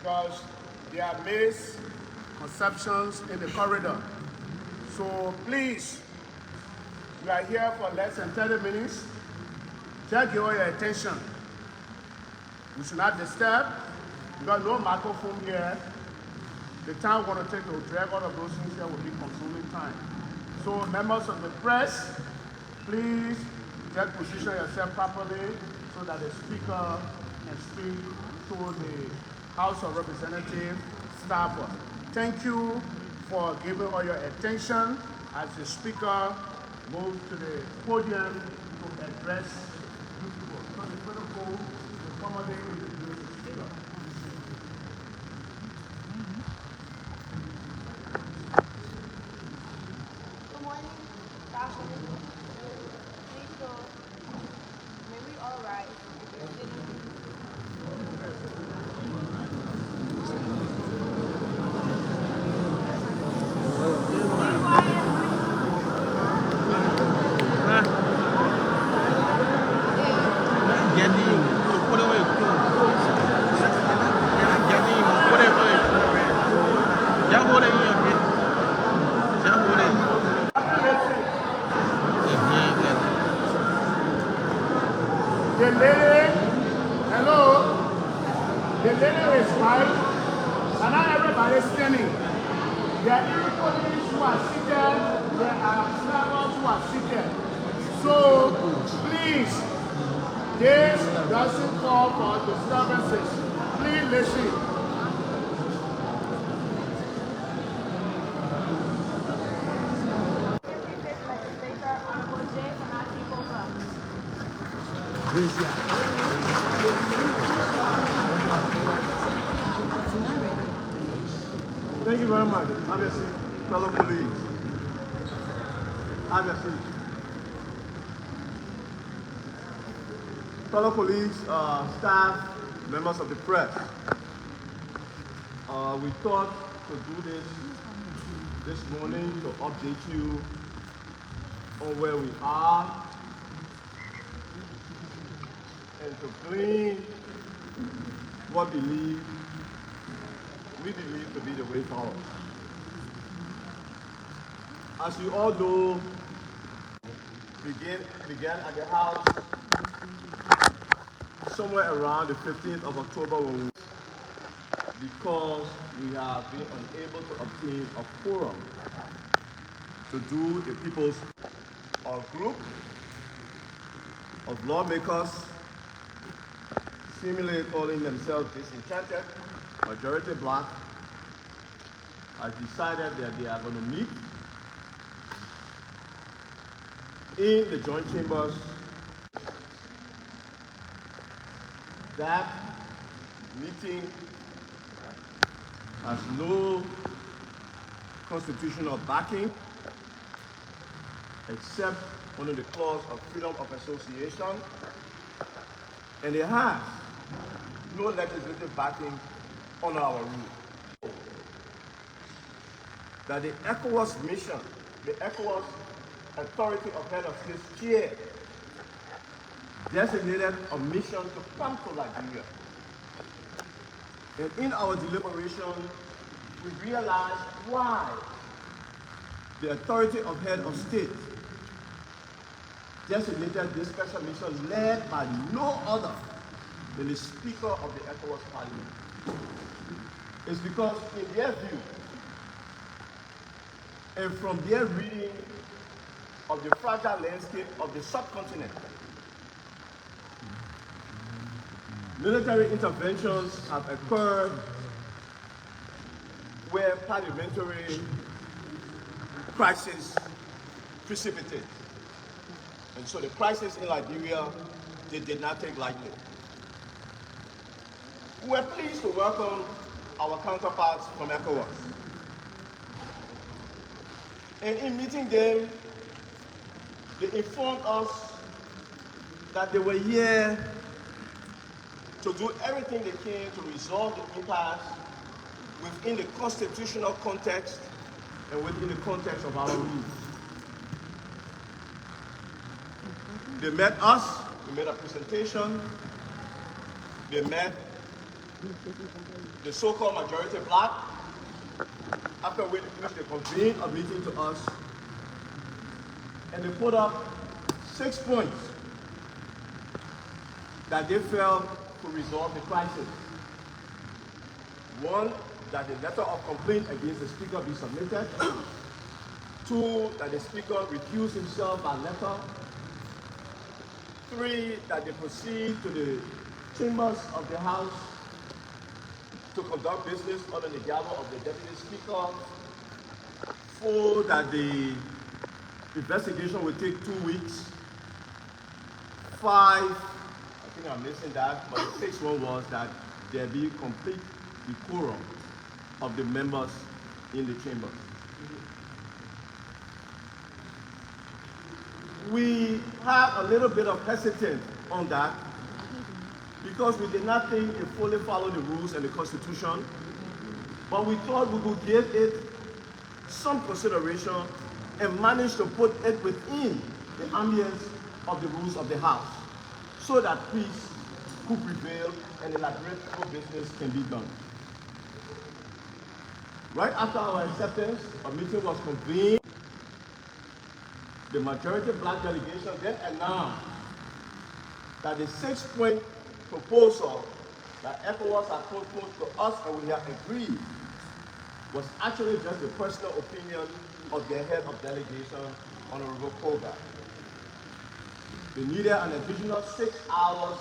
because there are misconceptions in the corridor. So please, we are here for less than 30 minutes. Just give all your attention. We should not disturb, because no microphone here. The time we're going to take to drag all of those things here will be consuming time. So members of the press, please just position yourself properly so that the speaker can speak to the House of Representatives staffers. Thank you for giving all your attention as the speaker moves to the podium to address you people. So the protocol will formally introduce the speaker. Good morning, Dr. Please go. May we all rise if you're sitting? The lady, hello, the lady is right, and not everybody is standing. There are everybody who are seated, there are servants who are seated. So, please, this doesn't call for disturbances. Please listen. Legislator Honorable Fonati Koffa. Thank you very much. Have a seat, fellow colleagues. Have a seat. Fellow colleagues, staff, members of the press. We thought to do this morning to update you on where we are and to glean what we believe to be the way forward. As you all know, began at the House somewhere around the 15th of October because we have been unable to obtain a quorum to do the people's group of lawmakers seemingly calling themselves disenchanted, majority black, has decided that they are going to meet in the joint chambers. That meeting has no constitutional backing except under the clause of freedom of association, and it has no legislative backing under our rule. That the ECOWAS mission, the ECOWAS Authority of Head of State's chair, designated a mission to come to Liberia. And in our deliberation, we realized why the Authority of Head of State designated this special mission led by no other than the Speaker of the ECOWAS Parliament. It's because in their view, and from their reading of the fragile landscape of the subcontinent, military interventions have occurred where parliamentary crisis precipitated. And so the crisis in Liberia, they did not take lightly. We are pleased to welcome our counterparts from ECOWAS. And in meeting them, they informed us that they were here to do everything they can to resolve the impasse within the constitutional context and within the context of our rules. They met us, we made a presentation, they met the so-called majority black, after which they convened a meeting to us, and they put up 6 points that they felt could resolve the crisis. One, that the letter of complaint against the speaker be submitted. Two, that the speaker recuse himself by letter. Three, that they proceed to the chambers of the House to conduct business under the gavel of the Deputy Speaker. Four, that the investigation will take 2 weeks. Five, I think I'm missing that, but the sixth one was that there be complete decorum of the members in the chamber. We have a little bit of hesitance on that because we did not think it fully followed the rules and the Constitution, but we thought we could give it some consideration and manage to put it within the ambience of the rules of the House so that peace could prevail and elaborate business can be done. Right after our acceptance, a meeting was convened. The majority black delegation then announced that the 6-point proposal that ECOWAS had proposed to us and we have agreed was actually just the personal opinion of their head of delegation, Honorable Koffa. They needed an additional 6 hours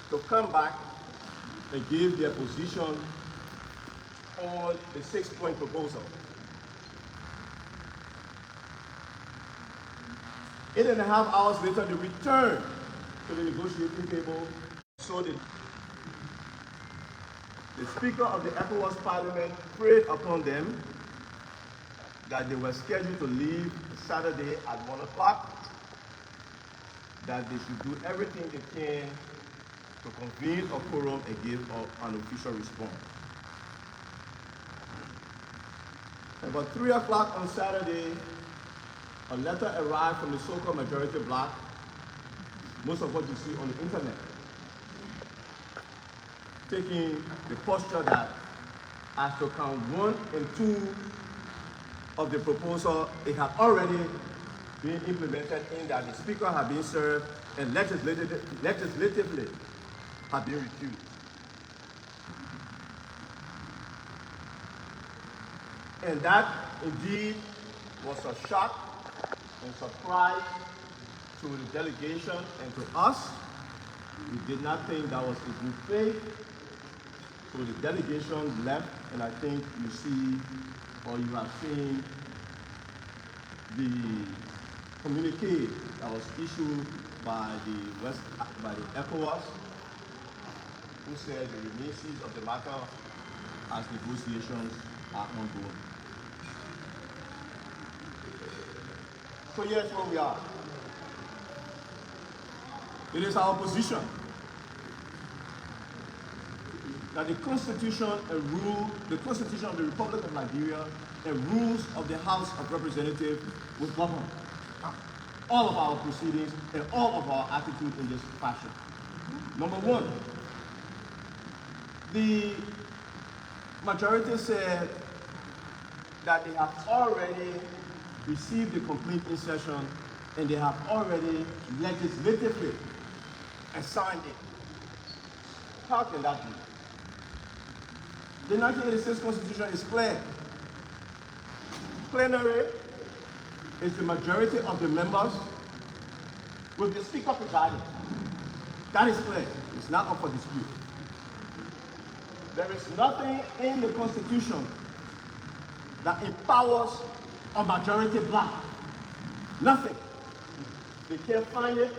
to come back and give their position on the 6-point proposal. 8.5 hours later, they returned to the negotiating table. So the Speaker of the ECOWAS Parliament prayed upon them that they were scheduled to leave Saturday at 1 o'clock, that they should do everything they can to convene a quorum and give an official response. About 3 o'clock on Saturday, a letter arrived from the so-called majority black, most of what you see on the internet, taking the posture that as to count 1 and 2 of the proposal, it had already been implemented in that the speaker had been served and legislatively had been refused. And that indeed was a shock and surprise to the delegation and to us. We did not think that was in good faith. So the delegation left, and I think you see, or you have seen, the communique that was issued by the ECOWAS, who said the remains of the matter as negotiations are ongoing. So here's where we are. It is our position that the Constitution of the Republic of Nigeria and rules of the House of Representatives will govern all of our proceedings and all of our attitude in this fashion. Number one, the majority said that they have already received the complaint in session and they have already legislatively assigned it. How can that be? The 1986 Constitution is clear. Plenary is the majority of the members with the Speaker presiding. That is clear. It's not up for dispute. There is nothing in the Constitution that empowers a majority black. Nothing. They can't find it.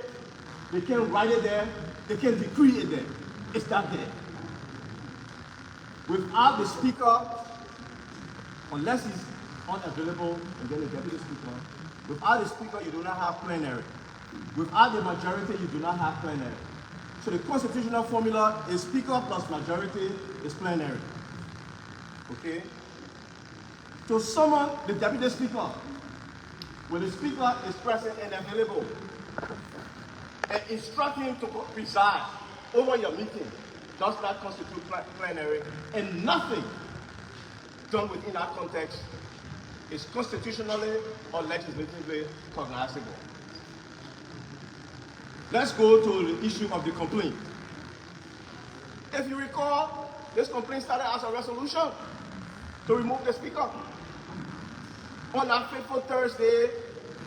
They can't write it there. They can't decree it there. It's not there. Without the speaker, unless he's unavailable, and then the deputy speaker, without the speaker, you do not have plenary. Without the majority, you do not have plenary. So the constitutional formula is speaker plus majority is plenary. Okay? To summon the deputy speaker, when the speaker is present and available, and instruct him to preside over your meeting, does not constitute plenary, and nothing done within that context is constitutionally or legislatively cognizable. Let's go to the issue of the complaint. If you recall, this complaint started as a resolution to remove the speaker. On that fateful Thursday,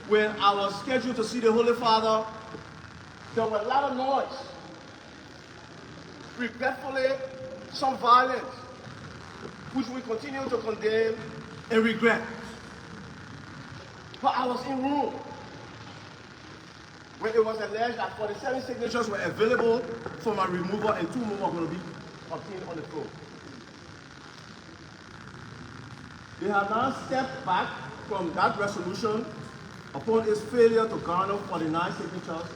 when I was scheduled to see the Holy Father, there was a lot of noise. Regretfully, some violence, which we continue to condemn and regret. But I was in room when it was alleged that 47 signatures were available for my removal and 2 more were going to be obtained on the floor. They have now stepped back from that resolution upon its failure to garner 49 signatures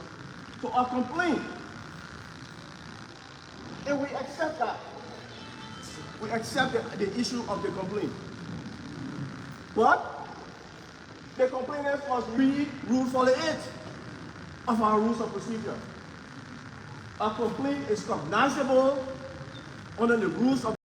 to a complaint. And we accept that. We accept the issue of the complaint. But the complainants must read Rule 48 of our rules of procedure. A complaint is cognizable under the rules of